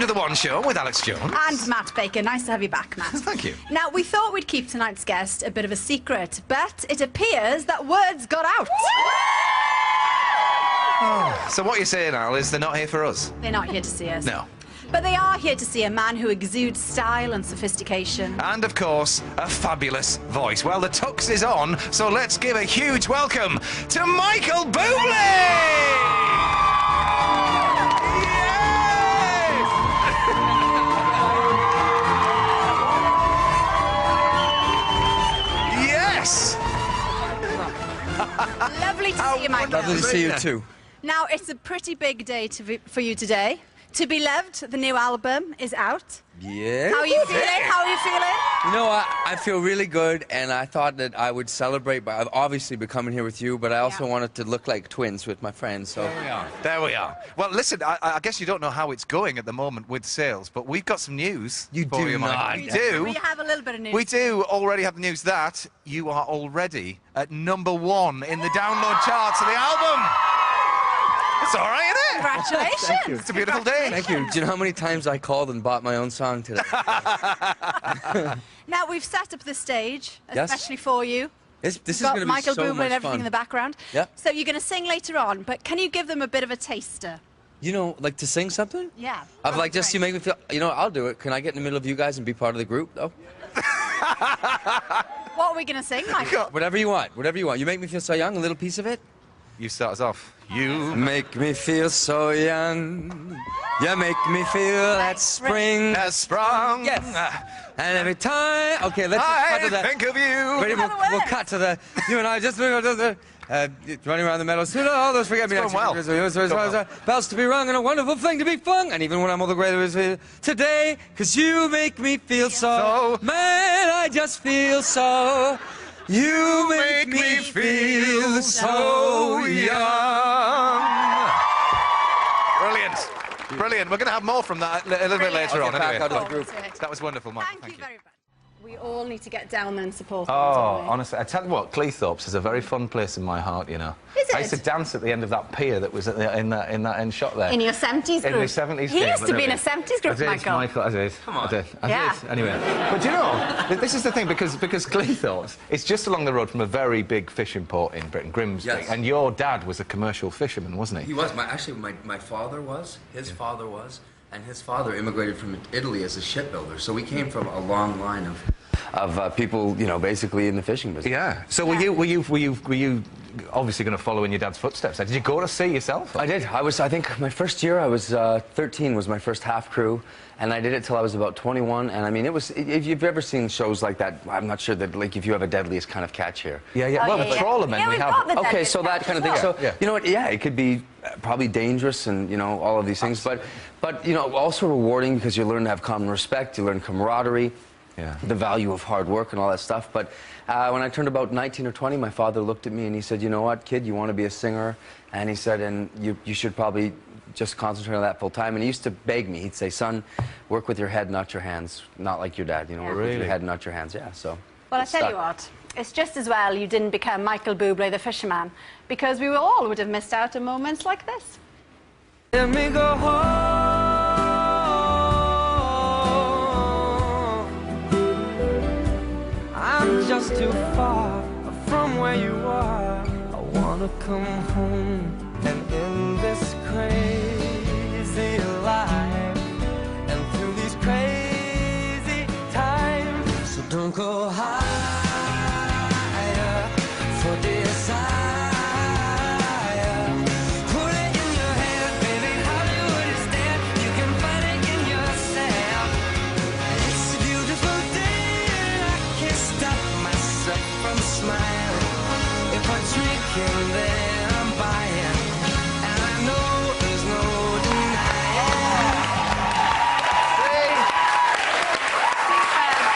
The One Show with Alex Jones. And Matt Baker. Nice to have you back, Matt. Thank you. Now, we thought we'd keep tonight's guest a bit of a secret, but it appears that words got out. Oh. So what you're saying, Al, is they're not here for us? They're not here to see us. No. But they are here to see a man who exudes style and sophistication. And, of course, a fabulous voice. Well, the tux is on, so let's give a huge welcome to Michael Bublé! Yes! Lovely to see you, Michael. Lovely to see you too. Now, it's a pretty big day for you today. To Be Loved, the new album, is out. Yeah. How are you feeling? How are you feeling? You know, I feel really good, and I thought that I would celebrate by obviously becoming here with you, but I also wanted to look like twins with my friends. So there we are. There we are. Well, listen, I guess you don't know how it's going at the moment with sales, but we've got some news. You for do you, not. We do. We have a little bit of news. We do already have the news that you are already at #1 in the download charts of the album. It's all right, isn't it? Congratulations. Thank you. It's a beautiful day. Thank you. Do you know how many times I called and bought my own song today? Now, we've set up the stage, Yes. especially for you. This is Got going to be Michael so Bublé much and everything fun. in the background. Yep. So you're going to sing later on, but can you give them a bit of a taster? You know, like to sing something? Yeah. Of like just to make me feel, you know, I'll do it. Can I get in the middle of you guys and be part of the group, though? What are we going to sing, Michael? Whatever you want, whatever you want. You make me feel so young, a little piece of it? You start us off. You make me feel so young. You make me feel that spring has sprung. Yes. And every time... Okay, let's just cut to I that. think of you. Ready, we'll cut to the... You and I just... running around the meadows. All those forget-me-nots. Well. Bells to be rung and a wonderful thing to be flung. And even when I'm all the greater is today, because you make me feel so... Man, I just feel so... You make me feel so young. Brilliant. Brilliant. We're going to have more from that a little bit later on. Anyway. Out of the group. That was wonderful, Mike. Thank you very much. We all need to get down there and support them, Oh, don't we? honestly, I tell you what, Cleethorpes is a very fun place in my heart, you know. Is it? I used to dance at the end of that pier that was at in that end shot there. In your 70s group? In the 70s He group. used to be in a 70s group, I did, Michael. I did. Come on. I did. Yeah. Anyway. But do you know, this is the thing, because Cleethorpes, it's just along the road from a very big fishing port in Britain, Grimsby. Yes. And your dad was a commercial fisherman, wasn't he? He was. My father was. His father was. And his father immigrated from Italy as a shipbuilder. So we came from a long line of people, you know, basically in the fishing business. Yeah. So were you obviously going to follow in your dad's footsteps? Did you go to sea yourself? I did. I think my first year, I was 13 was my first half crew, and I did it till I was about 21. And I mean, it was, if you've ever seen shows like that, I'm not sure that, like, if you have a Deadliest Kind of Catch here. Yeah, yeah. Oh, Well, yeah, the trawlermen, yeah, we we've have... got the Okay, Deadliest so that Catch kind of as thing. well. So, Yeah. you know what, yeah, it could be probably dangerous and, you know, all of these things, but you know, also rewarding because you learn to have common respect, you learn camaraderie, the value of hard work and all that stuff. But when I turned about 19 or 20, my father looked at me and he said, you know what, kid, you want to be a singer? And he said, and you should probably just concentrate on that full time. And he used to beg me. He'd say, son, work with your head, not your hands. Not like your dad, you know, work with your head, not your hands. Yeah, so. Well, I tell you what, it's just as well you didn't become Michael Bublé, the fisherman, because we all would have missed out on moments like this. Let me go home. I'm just too far from where you are. I wanna come home and end this crazy life and through these crazy times. So don't go higher for desire. Put it in your head, baby. Hollywood is dead. You can find it in yourself. It's a beautiful day and I can't stop myself from smiling. If I drink and then I'm buying, and I know there's no denying.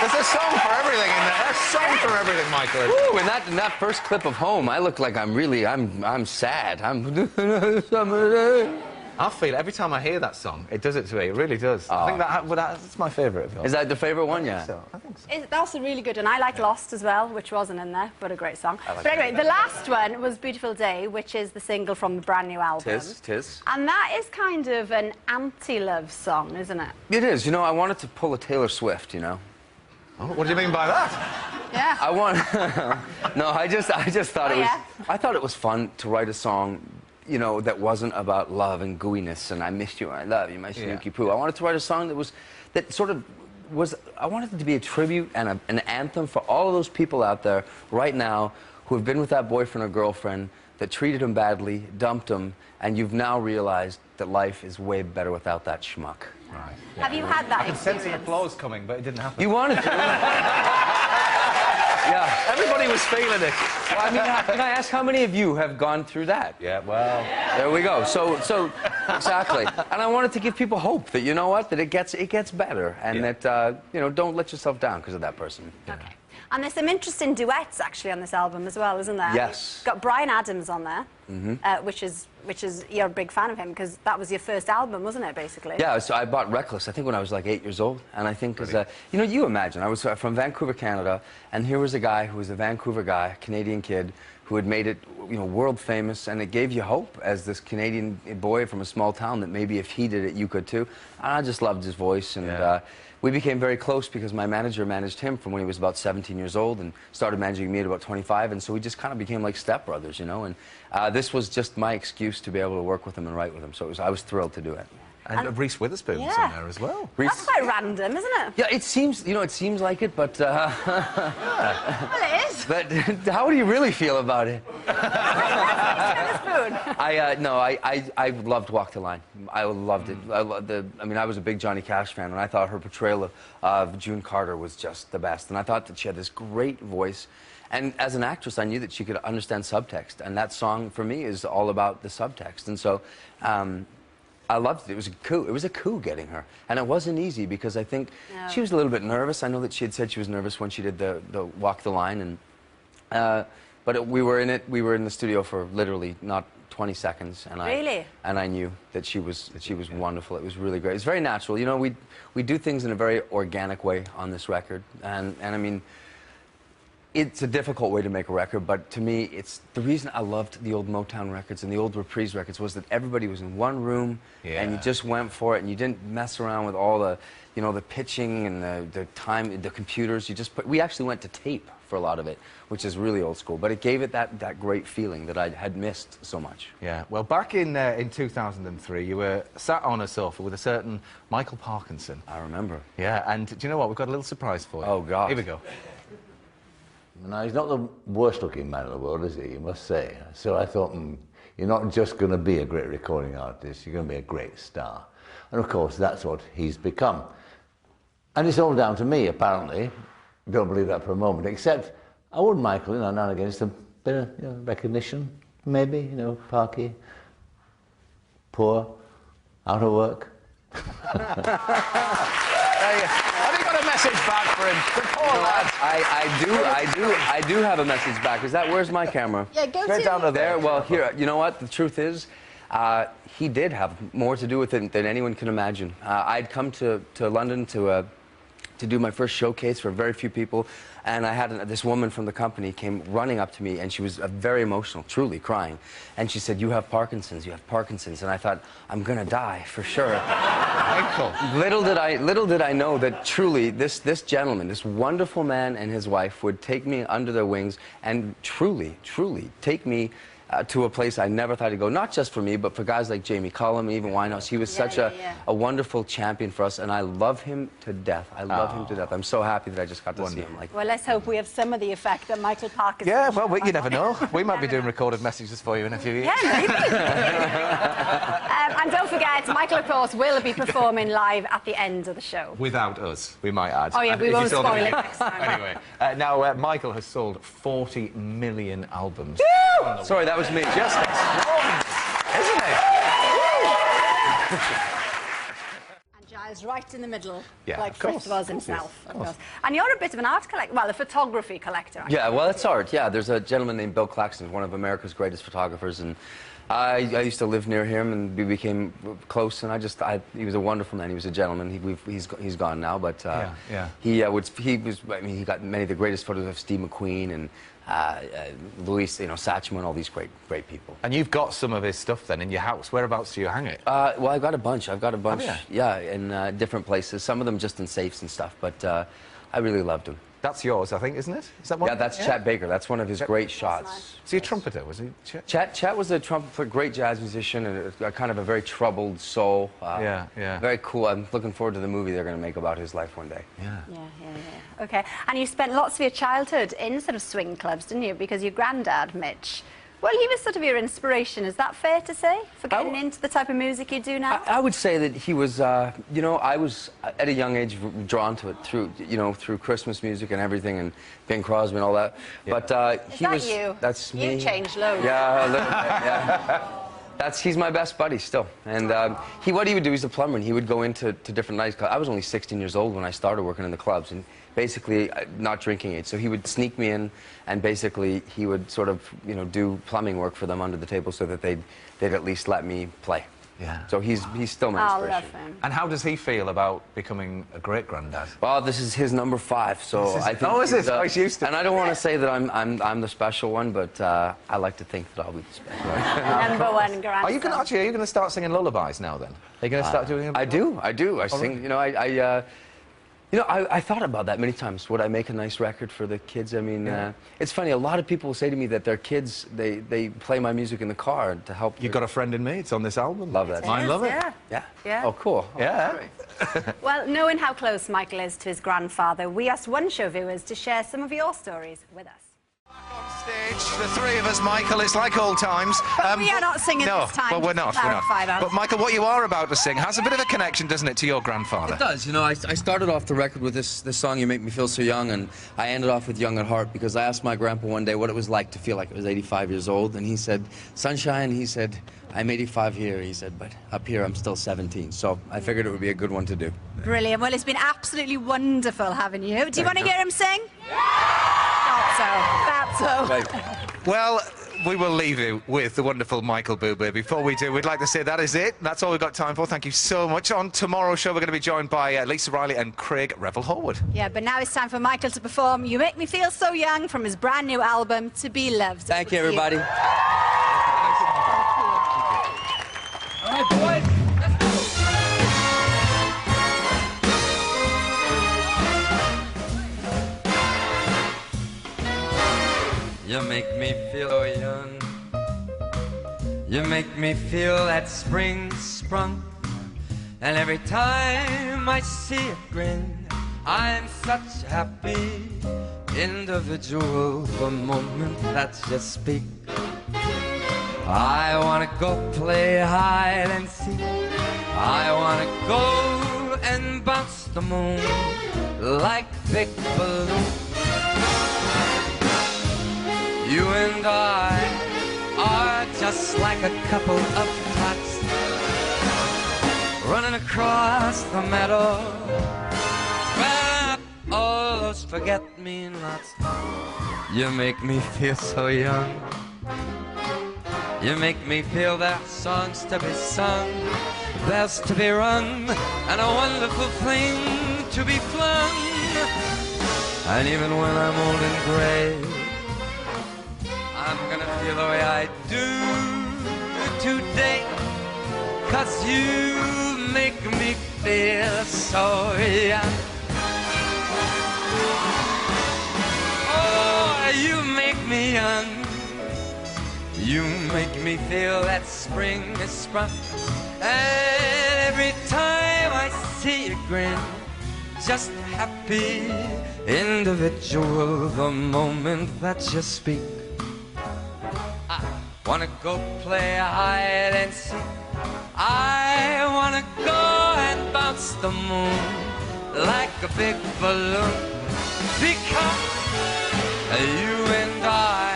There's a song for everything in there. There's a song for everything, Michael. Ooh, in that first clip of Home, I look like I'm sad. I feel every time I hear that song, it does it to me. It really does. I think that's my favourite of yours. Is that the favourite one? Yeah. So, I think That's a really good one. I like Lost as well, which wasn't in there, but a great song. like But anyway, the last one was Beautiful Day, which is the single from the brand new album. Tis. And that is kind of an anti-love song, isn't it? It is. You know, I wanted to pull a Taylor Swift, you know. Oh, what do you mean by that? Yeah. I want... No, I just thought it was... yeah. I thought it was fun to write a song, you know, that wasn't about love and gooiness and I missed you and I love you, my snooky poo. I wanted to write a song that sort of was... I wanted it to be a tribute and an anthem for all of those people out there right now who have been with that boyfriend or girlfriend that treated him badly, dumped him, and you've now realized that life is way better without that schmuck. Right. Have you had that I could sense the experience? applause coming, but it didn't happen. You wanted to. Yeah. Everybody was feeling it. Well, I mean, can I ask how many of you have gone through that? Yeah, well... There we go. So exactly. And I wanted to give people hope that, you know what, that it gets better and that, you know, don't let yourself down because of that person. Okay. And there's some interesting duets, actually, on this album as well, isn't there? Yes. You've got Bryan Adams on there, which is you're a big fan of him because that was your first album, wasn't it, basically? Yeah, so I bought Reckless, I think, when I was like 8 years old. And I think, you know, you imagine, I was from Vancouver, Canada, and here was a guy who was a Vancouver guy, a Canadian kid, who had made it, you know, world famous, and it gave you hope as this Canadian boy from a small town that maybe if he did it, you could too. And I just loved his voice, and we became very close because my manager managed him from when he was about 17 years old and started managing me at about 25, and so we just kind of became like stepbrothers, you know, and this was just my excuse to be able to work with him and write with him, so I was thrilled to do it. And Reese Witherspoon's in there as well. That's quite random, isn't it? Yeah, it seems, you know, it seems like it, but... Well, it is. But how do you really feel about it? I loved Walk the Line. I loved it. I mean, I was a big Johnny Cash fan, and I thought her portrayal of June Carter was just the best. And I thought that she had this great voice. And as an actress, I knew that she could understand subtext. And that song, for me, is all about the subtext. And so... I loved it. It was a coup. It was a coup getting her, and it wasn't easy because I think she was a little bit nervous. I know that she had said she was nervous when she did the Walk the Line, and we were in it. We were in the studio for literally not 20 seconds, and I knew that she was wonderful. It was really great. It's very natural. You know, we do things in a very organic way on this record, and I mean. It's a difficult way to make a record, but to me, it's the reason I loved the old Motown records and the old Reprise records was that everybody was in one room and you just went for it and you didn't mess around with all the, you know, the pitching and the time, the computers. We actually went to tape for a lot of it, which is really old school, but it gave it that great feeling that I had missed so much. Yeah. Well, back in 2003, you were sat on a sofa with a certain Michael Parkinson. I remember. Yeah, and do you know what? We've got a little surprise for you. Oh, God. Here we go. Now, he's not the worst-looking man in the world, is he, you must say. So I thought, you're not just going to be a great recording artist, you're going to be a great star. And, of course, that's what he's become. And it's all down to me, apparently. Don't believe that for a moment, except I would Michael, you know, now and again, just a bit of, you know, recognition, maybe, you know, Parky, poor, out of work. Have you got a message back for him? The poor lad. I do have a message back. Where's my camera? Yeah, go straight down to there. Well, here, you know what? The truth is, he did have more to do with it than anyone can imagine. I'd come to London to do my first showcase for very few people, and I had this woman from the company came running up to me, and she was very emotional, truly crying, and she said, "You have Parkinson's, you have Parkinson's," and I thought, I'm gonna die for sure. Little did I know that truly this gentleman, this wonderful man and his wife would take me under their wings and truly take me to a place I never thought he'd go, not just for me, but for guys like Jamie Cullum, even Winehouse. He was such a wonderful champion for us, and I love him to death. I love him to death. I'm so happy that I just got to see him. Well, let's hope we have some of the effect that Michael Parkinson... Yeah, well, you never know. We might be doing recorded messages for you in a few years. Yeah, maybe. And don't forget, Michael, of course, will be performing live at the end of the show. Without us, we might add. Oh, yeah, we won't spoil it next time. Anyway, now, Michael has sold 40 million albums. Woo! Sorry, that was me. Just extraordinary, isn't it? And Giles is right in the middle, Yeah, like of course, Fritz was himself. Of course. And you're a bit of an art collector, well, a photography collector. Yeah, well, it's art. Yeah, there's a gentleman named Bill Claxton, one of America's greatest photographers, and I used to live near him, and we became close. And he was a wonderful man. He was a gentleman. He's gone now, but he got many of the greatest photos of Steve McQueen and Louis, Satchmo, and all these great people. And you've got some of his stuff then in your house. Whereabouts do you hang it? Well, I've got a bunch. Oh, yeah, in different places. Some of them just in safes and stuff, but I really loved him. That's yours, I think, isn't it? Is that one? Yeah, that's Chet Baker. That's one of his great shots. Nice. Is he a trumpeter, was he? Chet was a great jazz musician and a kind of a very troubled soul. Yeah. Very cool. I'm looking forward to the movie they're going to make about his life one day. Yeah. Yeah. Okay. And you spent lots of your childhood in sort of swing clubs, didn't you? Because your granddad, Mitch, well, he was sort of your inspiration. Is that fair to say, for getting into the type of music you do now? I would say that he was, I was at a young age drawn to it through Christmas music and everything, and Bing Crosby and all that. Yeah. But he was. You? That's me. You changed loads. Yeah, a little bit. Yeah. He's my best buddy still. And what he would do, he's a plumber, and he would go into different nights. I was only 16 years old when I started working in the clubs, and basically not drinking age. So he would sneak me in, and basically he would sort of, do plumbing work for them under the table so that they'd at least let me play. Yeah. So he's still my inspiration. I love him. And how does he feel about becoming a great granddad? Well, this is his number 5, so I think. Oh, is it? He's used to. And I don't want to say that I'm the special one, but I like to think that I'll be the special one. Number one grandson. Are you going to start singing lullabies now? Then are you going to start doing them? I do. I sing. I thought about that many times. Would I make a nice record for the kids? I mean, it's funny. A lot of people say to me that their kids, they play my music in the car to help. You've got a friend in me. It's on this album. Love that. I love it. Yeah. Oh, cool. Yeah. Well, knowing how close Michael is to his grandfather, we asked One Show viewers to share some of your stories with us. On stage, the three of us, Michael, it's like old times. We are not singing this time. Well, we're not. But Michael, what you are about to sing has a bit of a connection, doesn't it, to your grandfather? It does. I started off the record with this song, You Make Me Feel So Young, and I ended off with Young at Heart because I asked my grandpa one day what it was like to feel like I was 85 years old, and he said, Sunshine, he said, I'm 85 here, he said, but up here I'm still 17. So I figured it would be a good one to do. Brilliant. Well, it's been absolutely wonderful having you. Do you want to hear him sing? That's so. Right. Well, we will leave you with the wonderful Michael Bublé. Before we do, we'd like to say that is it. That's all we've got time for. Thank you so much. On tomorrow's show, we're going to be joined by Lisa Riley and Craig Revel-Horwood. Yeah, but now it's time for Michael to perform You Make Me Feel So Young from his brand new album, To Be Loved. Thank you, everybody. All right, boys. You make me feel so young. You make me feel that spring sprung. And every time I see it grin, I'm such a happy individual. The moment that you speak, I wanna go play hide and seek. I wanna go and bounce the moon like a big balloon. You and I are just like a couple of tots running across the meadow. Grab all those forget-me-nots. You make me feel so young. You make me feel there are songs to be sung, bells to be rung, and a wonderful fling to be flung. And even when I'm old and gray, I'm gonna feel the way I do today, 'cause you make me feel so young. Oh, you make me young. You make me feel that spring is sprung. And every time I see you grin, just a happy individual. The moment that you speak, I wanna go play hide and seek. I wanna go and bounce the moon like a big balloon, because you and I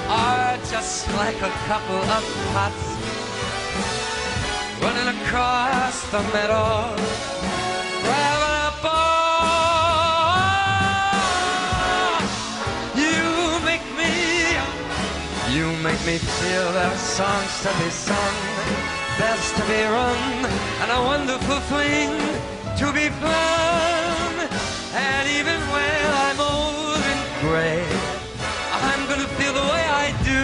are just like a couple of tots running across the meadow. You make me feel there are songs to be sung, bells to be rung, and a wonderful fling to be flung. And even when I'm old and gray, I'm gonna feel the way I do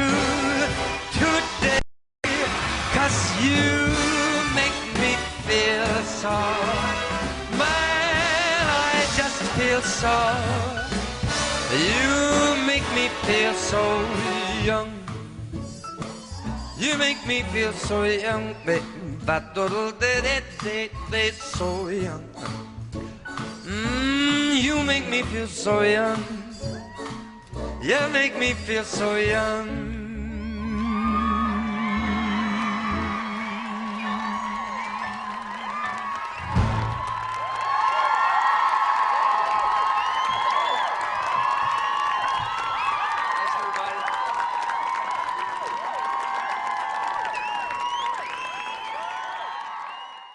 today. 'Cause you make me feel so, man, I just feel so. You make me feel so young. You make me feel so young, baby. So young. You make me feel so young. You make me feel so young.